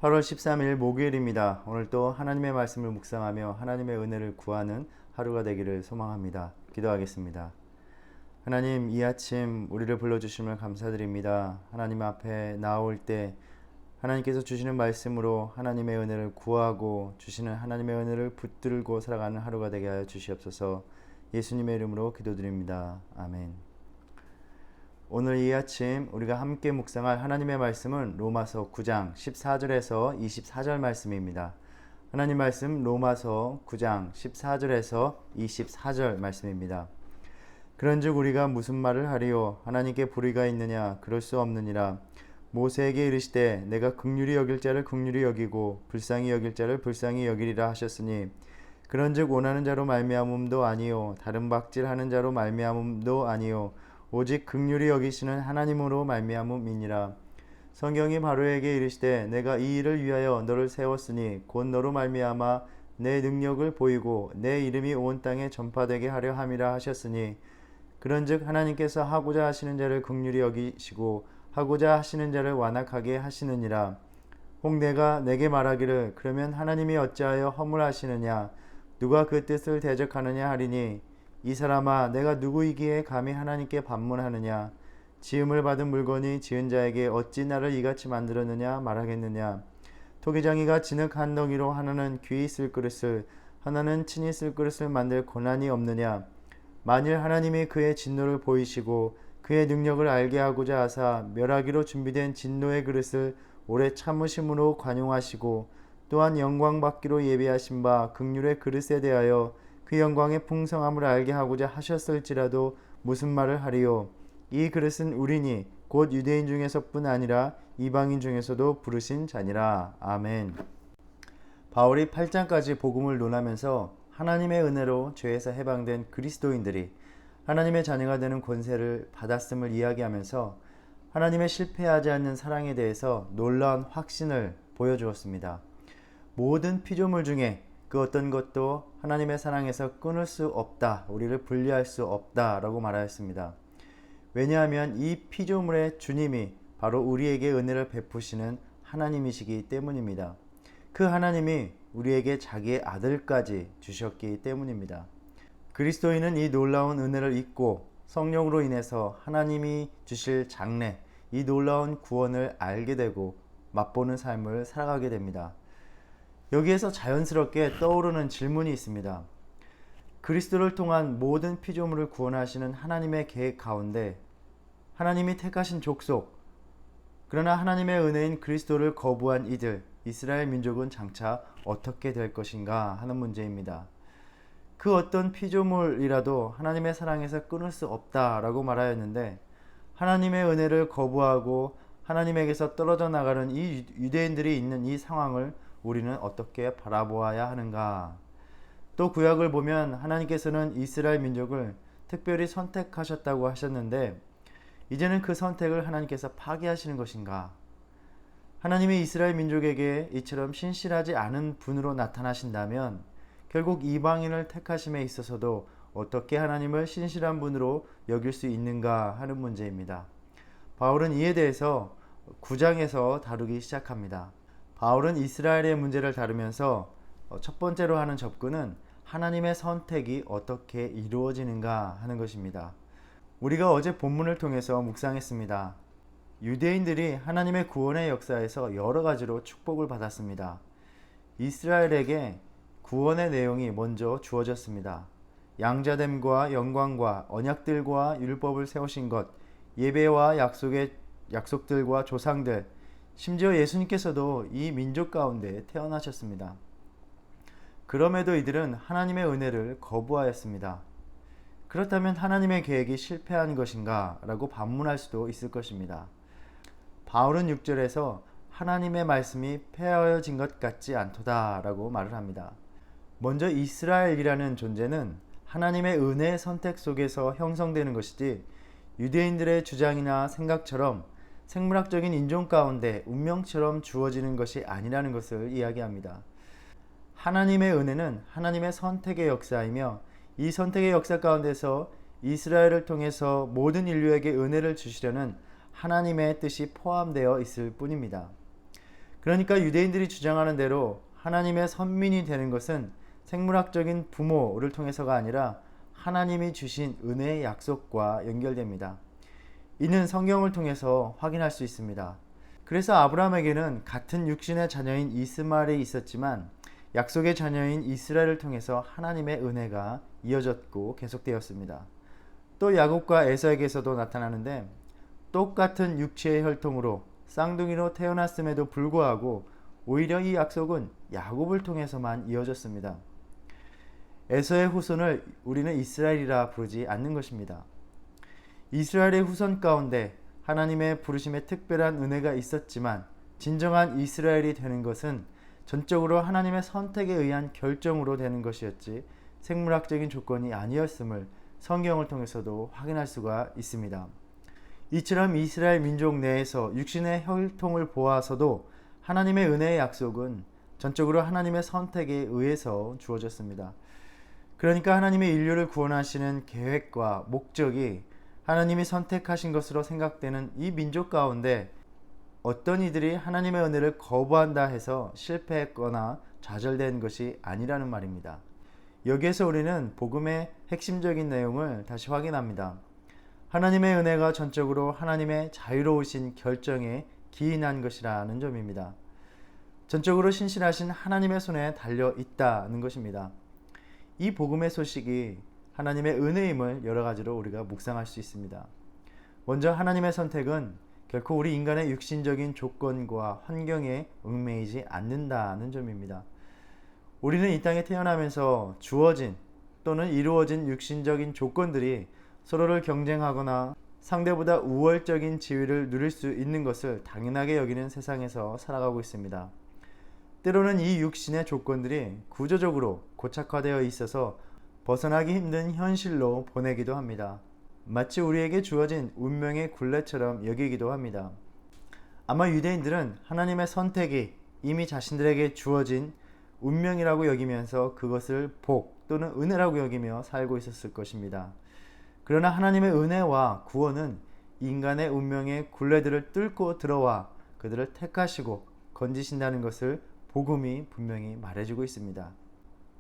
8월 13일 목요일입니다. 오늘 또 하나님의 말씀을 묵상하며 하나님의 은혜를 구하는 하루가 되기를 소망합니다. 기도하겠습니다. 하나님, 이 아침 우리를 불러주심을 감사드립니다. 하나님 앞에 나올 때 하나님께서 주시는 말씀으로 하나님의 은혜를 구하고 주시는 하나님의 은혜를 붙들고 살아가는 하루가 되게 하여 주시옵소서. 예수님의 이름으로 기도드립니다. 아멘. 오늘 이 아침 우리가 함께 묵상할 하나님의 말씀은 로마서 9장 14절에서 24절 말씀입니다. 하나님 말씀 로마서 9장 14절에서 24절 말씀입니다. 그런즉 우리가 무슨 말을 하리요? 하나님께 불의가 있느냐? 그럴 수 없느니라. 모세에게 이르시되 내가 긍휼히 여길 자를 긍휼히 여기고 불쌍히 여길 자를 불쌍히 여기리라 하셨으니 그런즉 원하는 자로 말미암음도 아니요 다른 박질하는 자로 말미암음도 아니요 오직 긍휼히 여기시는 하나님으로 말미암음이니라. 성경이 바로에게 이르시되 내가 이 일을 위하여 너를 세웠으니 곧 너로 말미암아 내 능력을 보이고 내 이름이 온 땅에 전파되게 하려 함이라 하셨으니 그런즉 하나님께서 하고자 하시는 자를 긍휼히 여기시고 하고자 하시는 자를 완악하게 하시느니라. 혹 내가 내게 말하기를 그러면 하나님이 어찌하여 허물하시느냐 누가 그 뜻을 대적하느냐 하리니 이 사람아 내가 누구이기에 감히 하나님께 반문하느냐 지음을 받은 물건이 지은 자에게 어찌 나를 이같이 만들었느냐 말하겠느냐. 토기장이가 진흙 한 덩이로 하나는 귀히 쓸 그릇을 하나는 친히 쓸 그릇을 만들 고난이 없느냐. 만일 하나님이 그의 진노를 보이시고 그의 능력을 알게 하고자 하사 멸하기로 준비된 진노의 그릇을 오래 참으심으로 관용하시고 또한 영광 받기로 예비하신 바 긍휼의 그릇에 대하여 그 영광의 풍성함을 알게 하고자 하셨을지라도 무슨 말을 하리요? 이 그릇은 우리니 곧 유대인 중에서뿐 아니라 이방인 중에서도 부르신 자니라. 아멘. 바울이 8장까지 복음을 논하면서 하나님의 은혜로 죄에서 해방된 그리스도인들이 하나님의 자녀가 되는 권세를 받았음을 이야기하면서 하나님의 실패하지 않는 사랑에 대해서 놀라운 확신을 보여주었습니다. 모든 피조물 중에 그 어떤 것도 하나님의 사랑에서 끊을 수 없다, 우리를 분리할 수 없다 라고 말하였습니다. 왜냐하면 이 피조물의 주님이 바로 우리에게 은혜를 베푸시는 하나님이시기 때문입니다. 그 하나님이 우리에게 자기의 아들까지 주셨기 때문입니다. 그리스도인은 이 놀라운 은혜를 잊고 성령으로 인해서 하나님이 주실 장래, 이 놀라운 구원을 알게 되고 맛보는 삶을 살아가게 됩니다. 여기에서 자연스럽게 떠오르는 질문이 있습니다. 그리스도를 통한 모든 피조물을 구원하시는 하나님의 계획 가운데 하나님이 택하신 족속, 그러나 하나님의 은혜인 그리스도를 거부한 이들, 이스라엘 민족은 장차 어떻게 될 것인가 하는 문제입니다. 그 어떤 피조물이라도 하나님의 사랑에서 끊을 수 없다라고 말하였는데 하나님의 은혜를 거부하고 하나님에게서 떨어져 나가는 이 유대인들이 있는 이 상황을 우리는 어떻게 바라보아야 하는가? 또 구약을 보면 하나님께서는 이스라엘 민족을 특별히 선택하셨다고 하셨는데 이제는 그 선택을 하나님께서 파기하시는 것인가? 하나님이 이스라엘 민족에게 이처럼 신실하지 않은 분으로 나타나신다면 결국 이방인을 택하심에 있어서도 어떻게 하나님을 신실한 분으로 여길 수 있는가 하는 문제입니다. 바울은 이에 대해서 9장에서 다루기 시작합니다. 바울은 이스라엘의 문제를 다루면서 첫 번째로 하는 접근은 하나님의 선택이 어떻게 이루어지는가 하는 것입니다. 우리가 어제 본문을 통해서 묵상했습니다. 유대인들이 하나님의 구원의 역사에서 여러 가지로 축복을 받았습니다. 이스라엘에게 구원의 내용이 먼저 주어졌습니다. 양자됨과 영광과 언약들과 율법을 세우신 것, 예배와 약속들과 조상들, 심지어 예수님께서도 이 민족 가운데 태어나셨습니다. 그럼에도 이들은 하나님의 은혜를 거부하였습니다. 그렇다면 하나님의 계획이 실패한 것인가? 라고 반문할 수도 있을 것입니다. 바울은 6절에서 하나님의 말씀이 폐하여진 것 같지 않도다 라고 말을 합니다. 먼저 이스라엘이라는 존재는 하나님의 은혜의 선택 속에서 형성되는 것이지 유대인들의 주장이나 생각처럼 생물학적인 인종 가운데 운명처럼 주어지는 것이 아니라는 것을 이야기합니다. 하나님의 은혜는 하나님의 선택의 역사이며 이 선택의 역사 가운데서 이스라엘을 통해서 모든 인류에게 은혜를 주시려는 하나님의 뜻이 포함되어 있을 뿐입니다. 그러니까 유대인들이 주장하는 대로 하나님의 선민이 되는 것은 생물학적인 부모를 통해서가 아니라 하나님이 주신 은혜의 약속과 연결됩니다. 이는 성경을 통해서 확인할 수 있습니다. 그래서 아브라함에게는 같은 육신의 자녀인 이스마엘이 있었지만 약속의 자녀인 이스라엘을 통해서 하나님의 은혜가 이어졌고 계속되었습니다. 또 야곱과 에서에게서도 나타나는데 똑같은 육체의 혈통으로 쌍둥이로 태어났음에도 불구하고 오히려 이 약속은 야곱을 통해서만 이어졌습니다. 에서의 후손을 우리는 이스라엘이라 부르지 않는 것입니다. 이스라엘의 후손 가운데 하나님의 부르심에 특별한 은혜가 있었지만 진정한 이스라엘이 되는 것은 전적으로 하나님의 선택에 의한 결정으로 되는 것이었지 생물학적인 조건이 아니었음을 성경을 통해서도 확인할 수가 있습니다. 이처럼 이스라엘 민족 내에서 육신의 혈통을 보아서도 하나님의 은혜의 약속은 전적으로 하나님의 선택에 의해서 주어졌습니다. 그러니까 하나님의 인류를 구원하시는 계획과 목적이 하나님이 선택하신 것으로 생각되는 이 민족 가운데 어떤 이들이 하나님의 은혜를 거부한다 해서 실패했거나 좌절된 것이 아니라는 말입니다. 여기에서 우리는 복음의 핵심적인 내용을 다시 확인합니다. 하나님의 은혜가 전적으로 하나님의 자유로우신 결정에 기인한 것이라는 점입니다. 전적으로 신실하신 하나님의 손에 달려 있다는 것입니다. 이 복음의 소식이 하나님의 은혜임을 여러 가지로 우리가 묵상할 수 있습니다. 먼저 하나님의 선택은 결코 우리 인간의 육신적인 조건과 환경에 얽매이지 않는다는 점입니다. 우리는 이 땅에 태어나면서 주어진 또는 이루어진 육신적인 조건들이 서로를 경쟁하거나 상대보다 우월적인 지위를 누릴 수 있는 것을 당연하게 여기는 세상에서 살아가고 있습니다. 때로는 이 육신의 조건들이 구조적으로 고착화되어 있어서 벗어나기 힘든 현실로 보내기도 합니다. 마치 우리에게 주어진 운명의 굴레처럼 여기기도 합니다. 아마 유대인들은 하나님의 선택이 이미 자신들에게 주어진 운명이라고 여기면서 그것을 복 또는 은혜라고 여기며 살고 있었을 것입니다. 그러나 하나님의 은혜와 구원은 인간의 운명의 굴레들을 뚫고 들어와 그들을 택하시고 건지신다는 것을 복음이 분명히 말해주고 있습니다.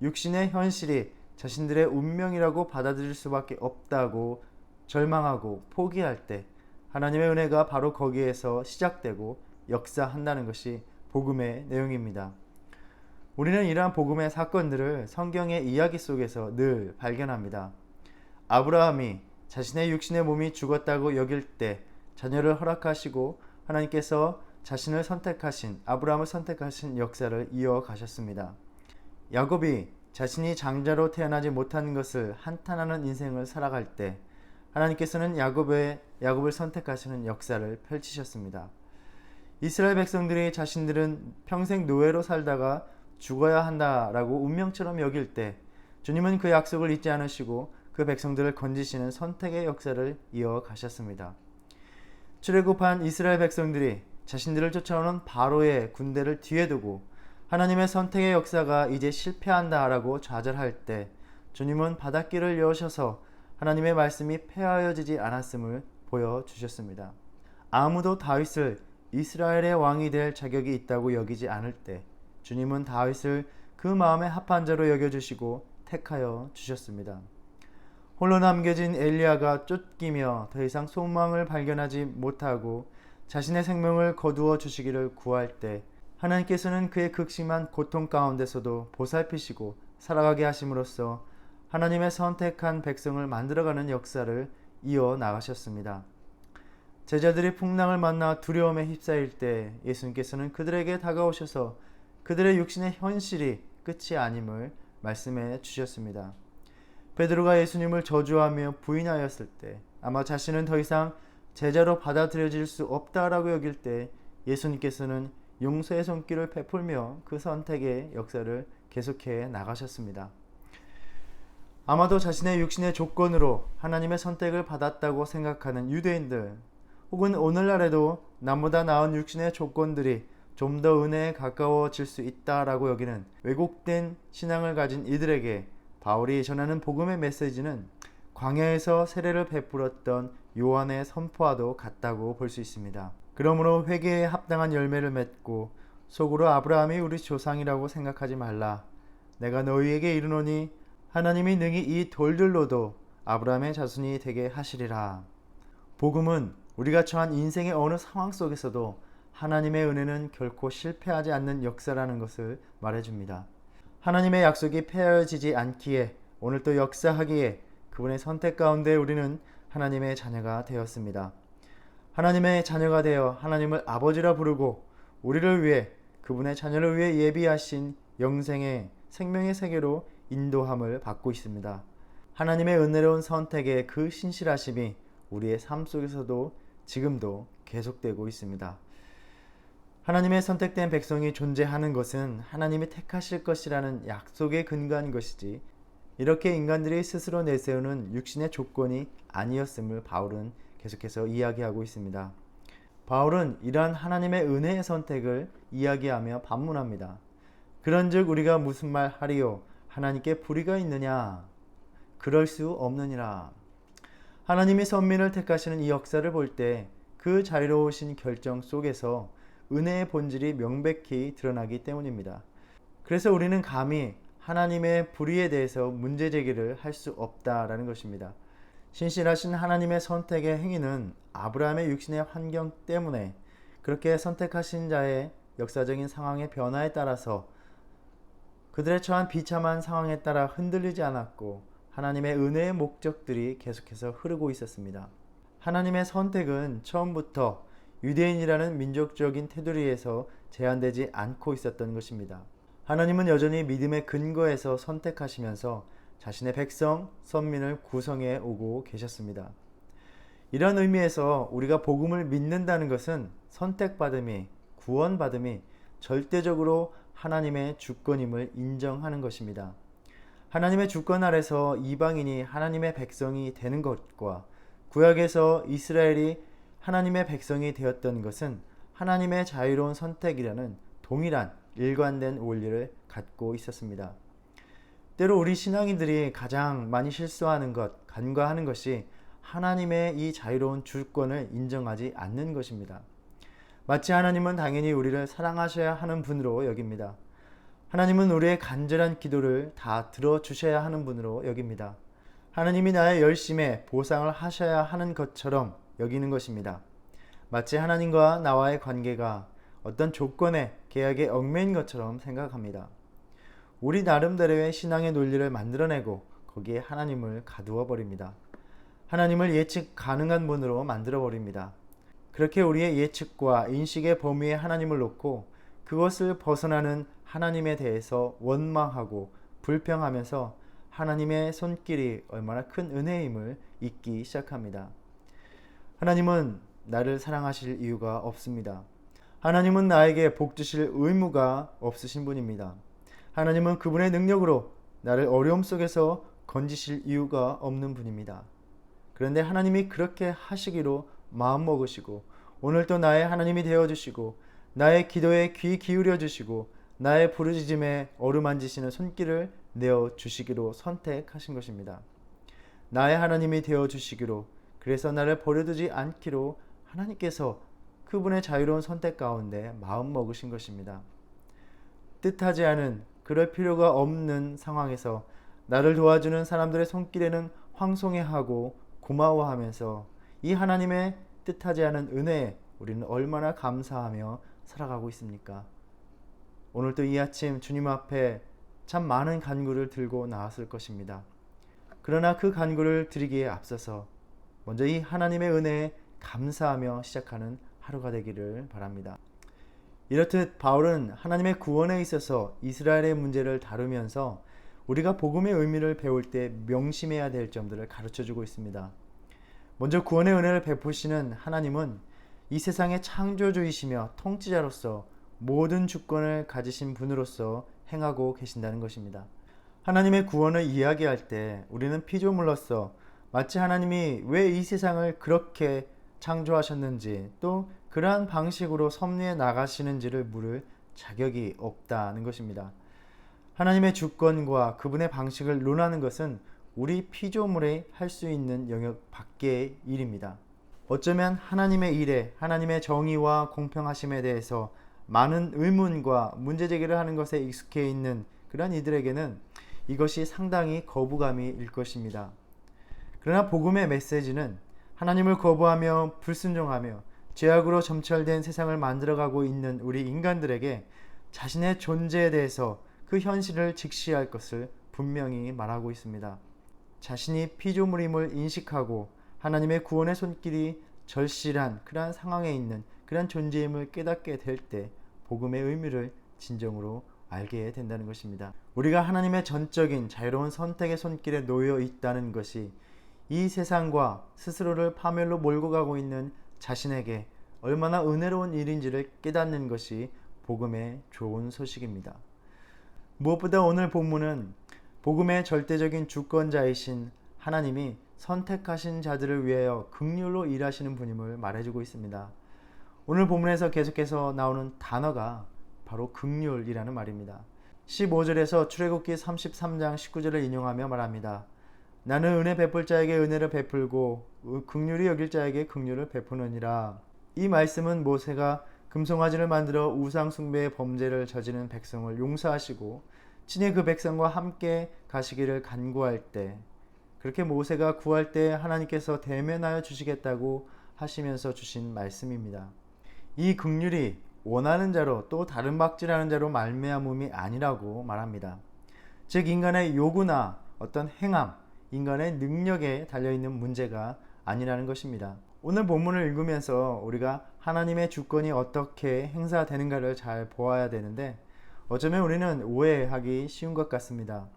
육신의 현실이 자신들의 운명이라고 받아들일 수밖에 없다고 절망하고 포기할 때 하나님의 은혜가 바로 거기에서 시작되고 역사한다는 것이 복음의 내용입니다. 우리는 이러한 복음의 사건들을 성경의 이야기 속에서 늘 발견합니다. 아브라함이 자신의 육신의 몸이 죽었다고 여길 때 자녀를 허락하시고 하나님께서 자신을 선택하신 아브라함을 선택하신 역사를 이어가셨습니다. 야곱이 자신이 장자로 태어나지 못한 것을 한탄하는 인생을 살아갈 때 하나님께서는 야곱을 선택하시는 역사를 펼치셨습니다. 이스라엘 백성들이 자신들은 평생 노예로 살다가 죽어야 한다라고 운명처럼 여길 때 주님은 그 약속을 잊지 않으시고 그 백성들을 건지시는 선택의 역사를 이어가셨습니다. 출애굽한 이스라엘 백성들이 자신들을 쫓아오는 바로의 군대를 뒤에 두고 하나님의 선택의 역사가 이제 실패한다라고 좌절할 때 주님은 바닷길을 여셔서 하나님의 말씀이 폐하여지지 않았음을 보여주셨습니다. 아무도 다윗을 이스라엘의 왕이 될 자격이 있다고 여기지 않을 때 주님은 다윗을 그 마음에 합한 자로 여겨주시고 택하여 주셨습니다. 홀로 남겨진 엘리야가 쫓기며 더 이상 소망을 발견하지 못하고 자신의 생명을 거두어 주시기를 구할 때 하나님께서는 그의 극심한 고통 가운데서도 보살피시고 살아가게 하심으로써 하나님의 선택한 백성을 만들어가는 역사를 이어 나가셨습니다. 제자들이 풍랑을 만나 두려움에 휩싸일 때 예수님께서는 그들에게 다가오셔서 그들의 육신의 현실이 끝이 아님을 말씀해 주셨습니다. 베드로가 예수님을 저주하며 부인하였을 때 아마 자신은 더 이상 제자로 받아들여질 수 없다라고 여길 때 예수님께서는 용서의 손길을 베풀며 그 선택의 역사를 계속해 나가셨습니다. 아마도 자신의 육신의 조건으로 하나님의 선택을 받았다고 생각하는 유대인들 혹은 오늘날에도 남보다 나은 육신의 조건들이 좀 더 은혜에 가까워질 수 있다라고 여기는 왜곡된 신앙을 가진 이들에게 바울이 전하는 복음의 메시지는 광야에서 세례를 베풀었던 요한의 선포와도 같다고 볼 수 있습니다. 그러므로 회개에 합당한 열매를 맺고 속으로 아브라함이 우리 조상이라고 생각하지 말라. 내가 너희에게 이르노니 하나님이 능히 이 돌들로도 아브라함의 자손이 되게 하시리라. 복음은 우리가 처한 인생의 어느 상황 속에서도 하나님의 은혜는 결코 실패하지 않는 역사라는 것을 말해줍니다. 하나님의 약속이 폐허지지 않기에 오늘 또 역사하기에 그분의 선택 가운데 우리는 하나님의 자녀가 되었습니다. 하나님의 자녀가 되어 하나님을 아버지라 부르고 우리를 위해 그분의 자녀를 위해 예비하신 영생의 생명의 세계로 인도함을 받고 있습니다. 하나님의 은혜로운 선택의 그 신실하심이 우리의 삶 속에서도 지금도 계속되고 있습니다. 하나님의 선택된 백성이 존재하는 것은 하나님이 택하실 것이라는 약속에 근거한 것이지 이렇게 인간들이 스스로 내세우는 육신의 조건이 아니었음을 바울은 계속해서 이야기하고 있습니다. 바울은 이러한 하나님의 은혜의 선택을 이야기하며 반문합니다. 그런즉 우리가 무슨 말 하리요? 하나님께 불의가 있느냐? 그럴 수 없느니라. 하나님이 선민을 택하시는 이 역사를 볼 때 그 자유로우신 결정 속에서 은혜의 본질이 명백히 드러나기 때문입니다. 그래서 우리는 감히 하나님의 불의에 대해서 문제 제기를 할 수 없다라는 것입니다. 신실하신 하나님의 선택의 행위는 아브라함의 육신의 환경 때문에 그렇게 선택하신 자의 역사적인 상황의 변화에 따라서 그들의 처한 비참한 상황에 따라 흔들리지 않았고 하나님의 은혜의 목적들이 계속해서 흐르고 있었습니다. 하나님의 선택은 처음부터 유대인이라는 민족적인 테두리에서 제한되지 않고 있었던 것입니다. 하나님은 여전히 믿음의 근거에서 선택하시면서 자신의 백성, 선민을 구성해 오고 계셨습니다. 이런 의미에서 우리가 복음을 믿는다는 것은 선택받음이, 구원받음이 절대적으로 하나님의 주권임을 인정하는 것입니다. 하나님의 주권 아래서 이방인이 하나님의 백성이 되는 것과 구약에서 이스라엘이 하나님의 백성이 되었던 것은 하나님의 자유로운 선택이라는 동일한 일관된 원리를 갖고 있었습니다. 때로 우리 신앙인들이 가장 많이 실수하는 것, 간과하는 것이 하나님의 이 자유로운 주권을 인정하지 않는 것입니다. 마치 하나님은 당연히 우리를 사랑하셔야 하는 분으로 여깁니다. 하나님은 우리의 간절한 기도를 다 들어주셔야 하는 분으로 여깁니다. 하나님이 나의 열심에 보상을 하셔야 하는 것처럼 여기는 것입니다. 마치 하나님과 나와의 관계가 어떤 조건에 계약에 얽매인 것처럼 생각합니다. 우리 나름대로의 신앙의 논리를 만들어내고 거기에 하나님을 가두어 버립니다. 하나님을 예측 가능한 분으로 만들어 버립니다. 그렇게 우리의 예측과 인식의 범위에 하나님을 놓고 그것을 벗어나는 하나님에 대해서 원망하고 불평하면서 하나님의 손길이 얼마나 큰 은혜임을 잊기 시작합니다. 하나님은 나를 사랑하실 이유가 없습니다. 하나님은 나에게 복 주실 의무가 없으신 분입니다. 하나님은 그분의 능력으로 나를 어려움 속에서 건지실 이유가 없는 분입니다. 그런데 하나님이 그렇게 하시기로 마음먹으시고 오늘도 나의 하나님이 되어주시고 나의 기도에 귀 기울여 주시고 나의 부르짖음에 어루만지시는 손길을 내어주시기로 선택하신 것입니다. 나의 하나님이 되어주시기로, 그래서 나를 버려두지 않기로 하나님께서 그분의 자유로운 선택 가운데 마음먹으신 것입니다. 뜻하지 않은, 그럴 필요가 없는 상황에서 나를 도와주는 사람들의 손길에는 황송해하고 고마워하면서 이 하나님의 뜻하지 않은 은혜에 우리는 얼마나 감사하며 살아가고 있습니까? 오늘도 이 아침 주님 앞에 참 많은 간구를 들고 나왔을 것입니다. 그러나 그 간구를 드리기에 앞서서 먼저 이 하나님의 은혜에 감사하며 시작하는 하루가 되기를 바랍니다. 이렇듯 바울은 하나님의 구원에 있어서 이스라엘의 문제를 다루면서 우리가 복음의 의미를 배울 때 명심해야 될 점들을 가르쳐주고 있습니다. 먼저 구원의 은혜를 베푸시는 하나님은 이 세상의 창조주이시며 통치자로서 모든 주권을 가지신 분으로서 행하고 계신다는 것입니다. 하나님의 구원을 이야기할 때 우리는 피조물로서 마치 하나님이 왜 이 세상을 그렇게 창조하셨는지 또 그러한 방식으로 섭리해 나가시는지를 물을 자격이 없다는 것입니다. 하나님의 주권과 그분의 방식을 논하는 것은 우리 피조물이 할 수 있는 영역 밖의 일입니다. 어쩌면 하나님의 일에, 하나님의 정의와 공평하심에 대해서 많은 의문과 문제제기를 하는 것에 익숙해 있는 그런 이들에게는 이것이 상당히 거부감이 일 것입니다. 그러나 복음의 메시지는 하나님을 거부하며 불순종하며 죄악으로 점철된 세상을 만들어가고 있는 우리 인간들에게 자신의 존재에 대해서 그 현실을 직시할 것을 분명히 말하고 있습니다. 자신이 피조물임을 인식하고 하나님의 구원의 손길이 절실한 그러한 상황에 있는 그러한 존재임을 깨닫게 될 때 복음의 의미를 진정으로 알게 된다는 것입니다. 우리가 하나님의 전적인 자유로운 선택의 손길에 놓여 있다는 것이 이 세상과 스스로를 파멸로 몰고 가고 있는 자신에게 얼마나 은혜로운 일인지를 깨닫는 것이 복음의 좋은 소식입니다. 무엇보다 오늘 본문은 복음의 절대적인 주권자이신 하나님이 선택하신 자들을 위하여 긍휼로 일하시는 분임을 말해주고 있습니다. 오늘 본문에서 계속해서 나오는 단어가 바로 긍휼이라는 말입니다. 15절에서 출애굽기 33장 19절을 인용하며 말합니다. 나는 은혜 베풀 자에게 은혜를 베풀고 긍휼히 여길 자에게 긍휼을 베푸느니라. 이 말씀은 모세가 금송아지를 만들어 우상 숭배의 범죄를 저지른 백성을 용서하시고 친히 그 백성과 함께 가시기를 간구할 때, 그렇게 모세가 구할 때 하나님께서 대면하여 주시겠다고 하시면서 주신 말씀입니다. 이 긍휼이 원하는 자로 또 다른 박질하는 자로 말미암음이 아니라고 말합니다. 즉 인간의 요구나 어떤 행함, 인간의 능력에 달려있는 문제가 아니라는 것입니다. 오늘 본문을 읽으면서 우리가 하나님의 주권이 어떻게 행사되는가를 잘 보아야 되는데 어쩌면 우리는 오해하기 쉬운 것 같습니다.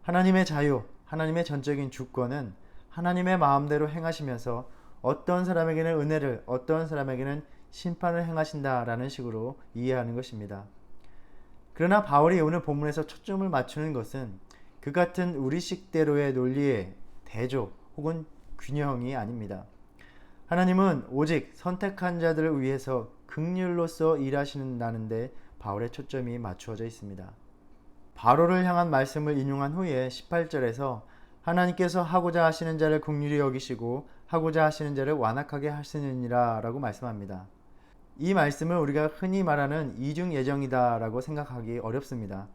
하나님의 자유, 하나님의 전적인 주권은 하나님의 마음대로 행하시면서 어떤 사람에게는 은혜를, 어떤 사람에게는 심판을 행하신다라는 식으로 이해하는 것입니다. 그러나 바울이 오늘 본문에서 초점을 맞추는 것은 그 같은 우리식대로의 논리의 대조 혹은 균형이 아닙니다. 하나님은 오직 선택한 자들을 위해서 긍휼로서 일하시는다는데 바울의 초점이 맞추어져 있습니다. 바로를 향한 말씀을 인용한 후에 18절에서 하나님께서 하고자 하시는 자를 긍휼히 여기시고 하고자 하시는 자를 완악하게 하시느니라 라고 말씀합니다. 이 말씀을 우리가 흔히 말하는 이중 예정이다 라고 생각하기 어렵습니다.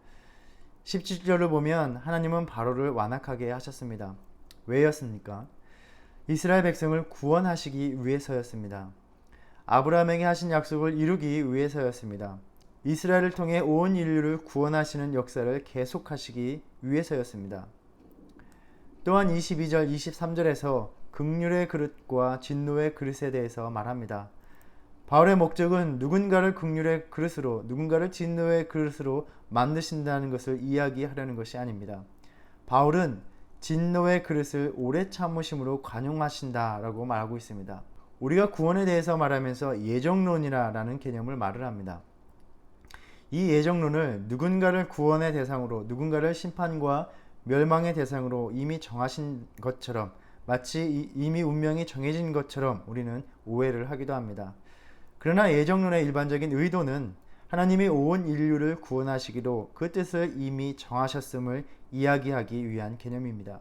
17절을 보면 하나님은 바로를 완악하게 하셨습니다. 왜였습니까? 이스라엘 백성을 구원하시기 위해서였습니다. 아브라함에게 하신 약속을 이루기 위해서였습니다. 이스라엘을 통해 온 인류를 구원하시는 역사를 계속하시기 위해서였습니다. 또한 22절, 23절에서 긍휼의 그릇과 진노의 그릇에 대해서 말합니다. 바울의 목적은 누군가를 긍휼의 그릇으로, 누군가를 진노의 그릇으로 만드신다는 것을 이야기하려는 것이 아닙니다. 바울은 진노의 그릇을 오래 참으심으로 관용하신다라고 말하고 있습니다. 우리가 구원에 대해서 말하면서 예정론이라는 개념을 말을 합니다. 이 예정론을 누군가를 구원의 대상으로, 누군가를 심판과 멸망의 대상으로 이미 정하신 것처럼, 마치 이미 운명이 정해진 것처럼 우리는 오해를 하기도 합니다. 그러나 예정론의 일반적인 의도는 하나님이 온 인류를 구원하시기로 그 뜻을 이미 정하셨음을 이야기하기 위한 개념입니다.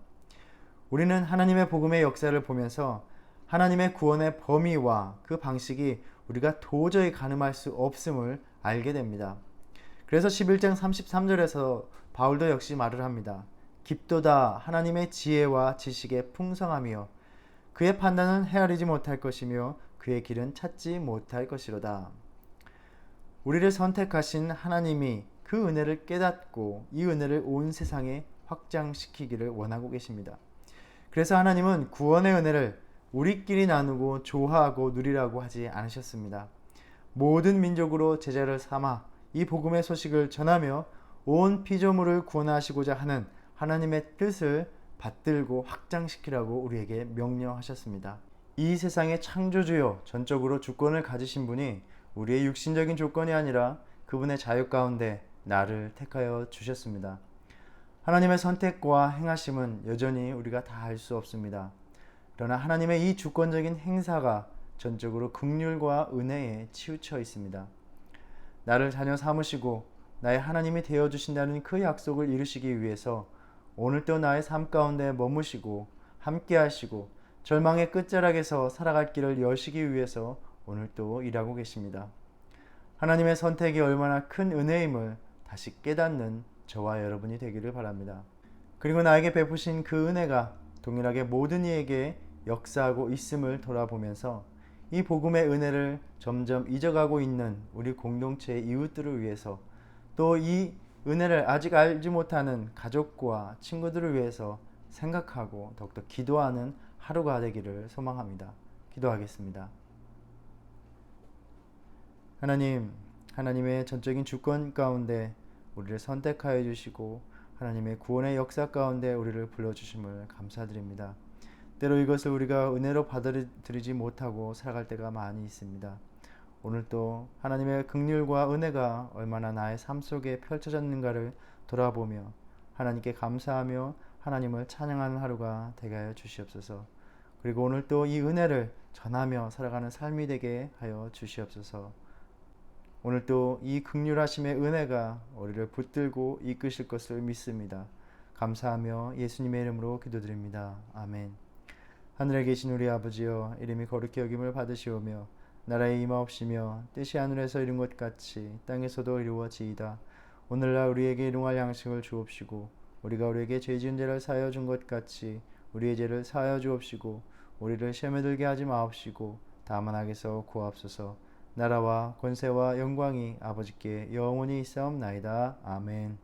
우리는 하나님의 복음의 역사를 보면서 하나님의 구원의 범위와 그 방식이 우리가 도저히 가늠할 수 없음을 알게 됩니다. 그래서 11장 33절에서 바울도 역시 말을 합니다. 깊도다 하나님의 지혜와 지식의 풍성함이요 그의 판단은 헤아리지 못할 것이며 그의 길은 찾지 못할 것이로다. 우리를 선택하신 하나님이 그 은혜를 깨닫고 이 은혜를 온 세상에 확장시키기를 원하고 계십니다. 그래서 하나님은 구원의 은혜를 우리끼리 나누고 조화하고 누리라고 하지 않으셨습니다. 모든 민족으로 제자를 삼아 이 복음의 소식을 전하며 온 피조물을 구원하시고자 하는 하나님의 뜻을 받들고 확장시키라고 우리에게 명령하셨습니다. 이 세상의 창조주요 전적으로 주권을 가지신 분이 우리의 육신적인 조건이 아니라 그분의 자유 가운데 나를 택하여 주셨습니다. 하나님의 선택과 행하심은 여전히 우리가 다 알 수 없습니다. 그러나 하나님의 이 주권적인 행사가 전적으로 긍휼과 은혜에 치우쳐 있습니다. 나를 자녀 삼으시고 나의 하나님이 되어주신다는 그 약속을 이루시기 위해서 오늘도 나의 삶 가운데 머무시고 함께 하시고 절망의 끝자락에서 살아갈 길을 여시기 위해서 오늘도 일하고 계십니다. 하나님의 선택이 얼마나 큰 은혜임을 다시 깨닫는 저와 여러분이 되기를 바랍니다. 그리고 나에게 베푸신 그 은혜가 동일하게 모든 이에게 역사하고 있음을 돌아보면서 이 복음의 은혜를 점점 잊어가고 있는 우리 공동체의 이웃들을 위해서, 또 이 은혜를 아직 알지 못하는 가족과 친구들을 위해서 생각하고 더욱더 기도하는 하루가 되기를 소망합니다. 기도하겠습니다. 하나님, 하나님의 전적인 주권 가운데 우리를 선택하여 주시고 하나님의 구원의 역사 가운데 우리를 불러주심을 감사드립니다. 때로 이것을 우리가 은혜로 받아들이지 못하고 살아갈 때가 많이 있습니다. 오늘도 하나님의 긍휼과 은혜가 얼마나 나의 삶 속에 펼쳐졌는가를 돌아보며 하나님께 감사하며 하나님을 찬양하는 하루가 되게 하여 주시옵소서. 그리고 오늘도 이 은혜를 전하며 살아가는 삶이 되게 하여 주시옵소서. 오늘도 이 긍휼하심의 은혜가 우리를 붙들고 이끄실 것을 믿습니다. 감사하며 예수님의 이름으로 기도드립니다. 아멘. 하늘에 계신 우리 아버지여, 이름이 거룩히 여김을 받으시오며 나라의 임하옵시며 뜻이 하늘에서 이룬 것 같이 땅에서도 이루어지이다. 오늘날 우리에게 일용할 양식을 주옵시고 우리가 우리에게 죄 지은 죄를 사하여 준 것 같이 우리의 죄를 사하여 주옵시고 우리를 시험에 들게 하지 마옵시고 다만 악에서 구하옵소서. 나라와 권세와 영광이 아버지께 영원히 있사옵나이다. 아멘.